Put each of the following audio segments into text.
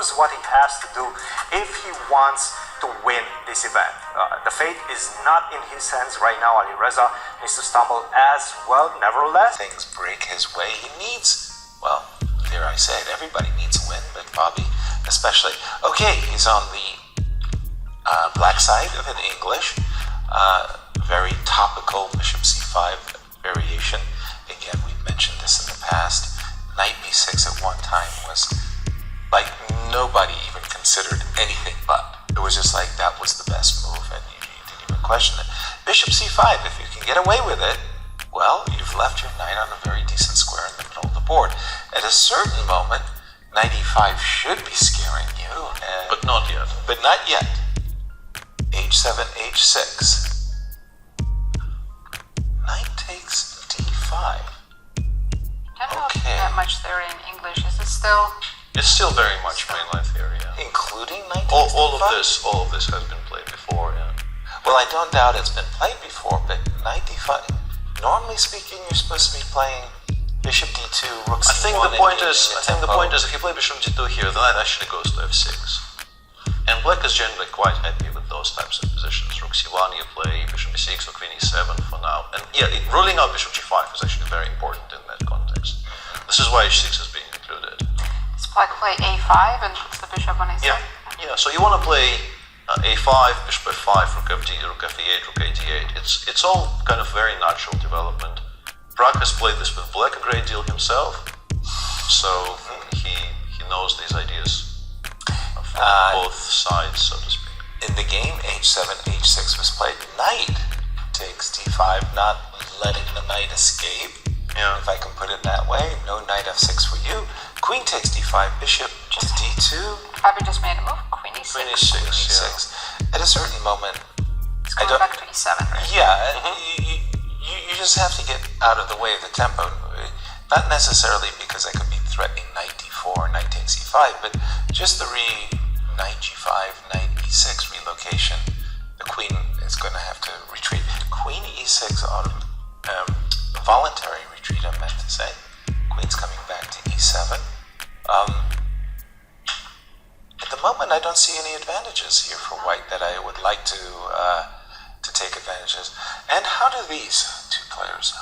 knows what he has to do if he wants to win this event. The fate is not in his hands right now. Alireza needs to stumble as well. Nevertheless, things break his way. He needs, well, dare I say it, everybody needs a win, but Bobby especially. Okay, he's on the black side of an English. Very topical bishop c5 variation. Again, we've mentioned this in the past. Knight b6 at one time was like nobody even considered anything but. It was just like that was the best move, and you didn't even question it. Bishop c5, if you can get away with it, well, you've left your knight on a very decent square in the middle of the board. At a certain moment, knight e5 should be scaring you. But not yet. But not yet. h7, h6. Knight takes d5. I don't know that much theory in English. Is it still? It's still very much mainline theory, yeah. Including knight takes all d5? of this has been played before, yeah. Well, I don't doubt it's been played before, but knight d5. Normally speaking, you're supposed to be playing bishop d2, rook c1. I think the point is, if you play bishop d2 here, the knight actually goes to f6. And black is generally quite happy with those types of positions. Rook c1, you play bishop e6 or queen e7 for now. And yeah, ruling out bishop g5 is actually very important in that context. This is why h6 is being included. Does black play a5 and puts the bishop on a7? Yeah. So you want to play a5, bishop f5, rook f8, rook a8. It's all kind of very natural development. Pragg has played this with black a great deal himself, so he knows these ideas from both sides, so to speak. In the game, h7, h6 was played. Knight takes d5, not letting the knight escape. Yeah. If I can put it that way, no knight f6 for you. Queen takes d5, bishop to d2. Fabi just made a move. Queen e6. Queen e6, yeah. At a certain moment, It's going back to e7, right? Yeah, you just have to get out of the way of the tempo. Not necessarily because I could be threatening knight d4, knight takes e5, but just the knight g5, knight e6 relocation. The queen is going to have to retreat. Queen e6 voluntary retreat, I meant to say. Queen's coming back to e7. At the moment, I don't see any advantages here for white that I would like to take advantages. And how do these two players?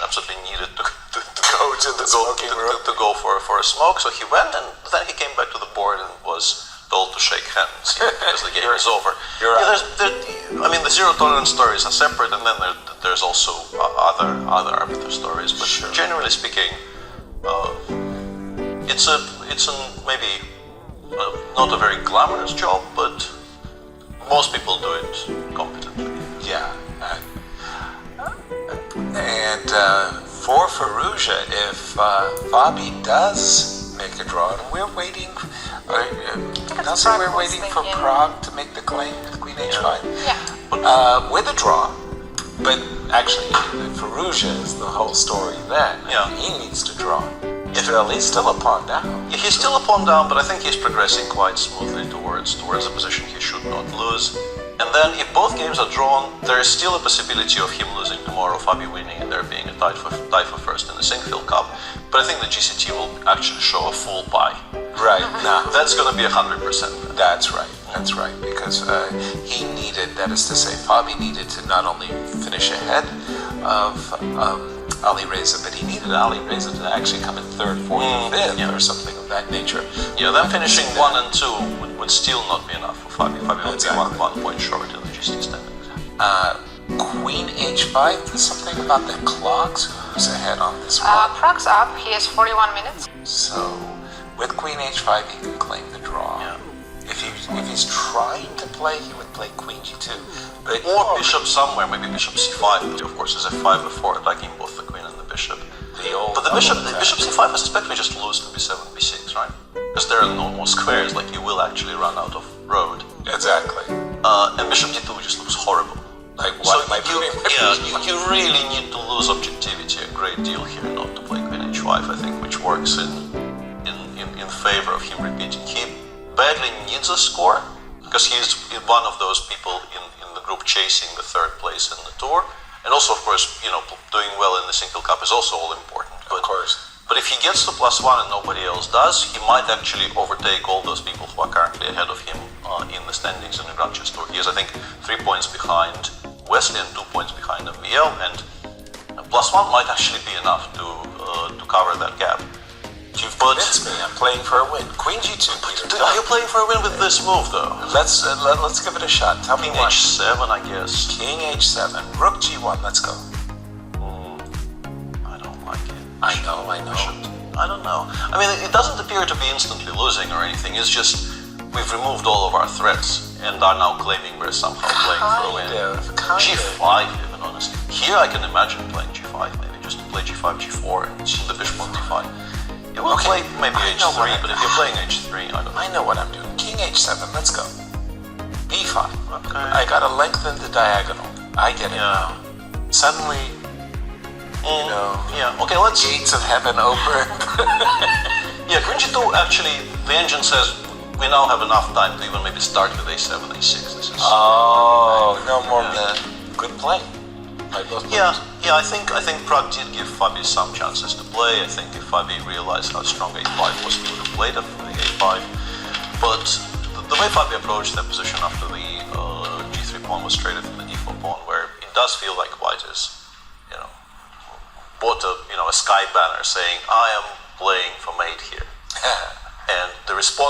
Absolutely needed to go for a smoke, so he went, and then he came back to the board and was told to shake hands because the game is over. You're right. The zero tolerance stories are separate, and then there's also other arbiter stories. But generally speaking, it's maybe not a very glamorous job, but most people do it competently. Yeah. And for Firouzja, if Fabi does make a draw, and we're waiting, we're waiting for Prague to make the claim with Queen H5. Yeah. With a draw, but actually, Firouzja is the whole story then. Yeah. He needs to draw. He's still a pawn down. Yeah, he's still a pawn down, but I think he's progressing quite smoothly towards a position he should not lose. And then, if both games are drawn, there is still a possibility of him losing tomorrow, Fabi winning, and there being a tie for first in the Sinquefield Cup. But I think the GCT will actually show a full pie. Right. Now, That's going to be 100%. that's right, because he needed, that is to say, Fabi needed to not only finish ahead of Ali Reza, but he needed Ali Reza to actually come in third, fourth, and fifth, or something of that nature. Yeah, them finishing 1 and 2 would still not be enough for Fabi. Fabi would be 1 point short in the GCT standings. Queen H5, there's something about the clocks. Who's ahead on this one? Prague's up. He has 41 minutes. So, with Queen H5, he can claim the draw. Yeah. If he's trying to play, he would play Queen G2. But Or bishop somewhere, maybe bishop c5, which of course is f5, f4, attacking both the queen and the bishop. But the bishop c5, I suspect we just lose to b7, b6, right? Because there are no more squares, like you will actually run out of road. Exactly. And bishop d2 just looks horrible. Like what am I doing? You really need to lose objectivity a great deal here not to play Queen H5, I think, which works in favor of him repeating. He badly needs a score because he's one of those people in the group chasing the third place in the tour, and also, of course, doing well in the Sinquefield Cup is also all important. Of course. But if he gets to +1 and nobody else does, he might actually overtake all those people who are currently ahead of him in the standings in the Grand Chess Tour. He is, I think, 3 points behind Wesley and 2 points behind MVL, and +1 might actually be enough to cover that gap. You've convinced me. I'm playing for a win. Queen G2. Are you playing for a win with this move, though? Let's give it a shot. Tell me King why. H7, I guess. King H7. Rook G1. Let's go. I don't like it. I know. I don't know. I mean, it doesn't appear to be instantly losing or anything. It's just we've removed all of our threats and are now claiming we're somehow playing for a win. G5, even, honestly. Here I can imagine playing G5, maybe just to play G5, G4, and the bishop on D5. You will play maybe H3, but if you're playing H3, I don't know. I know what I'm doing. King H7. Let's go. B5. Okay. I gotta lengthen the diagonal. I get it now. Suddenly, Yeah, okay, let's... gates of heaven open. Yeah, Queen G2, actually, the engine says we now have enough time to even maybe start with A7, A6. This is... no more good play. Yeah, I think Prague did give Fabi some chances to play. I think if Fabi realized how strong A5 was, he would have played it for the A5. But the way Fabi approached that position after the G3 pawn was traded from the D4 pawn, where it does feel like White is, bought a sky banner saying, "I am playing for mate here," and the response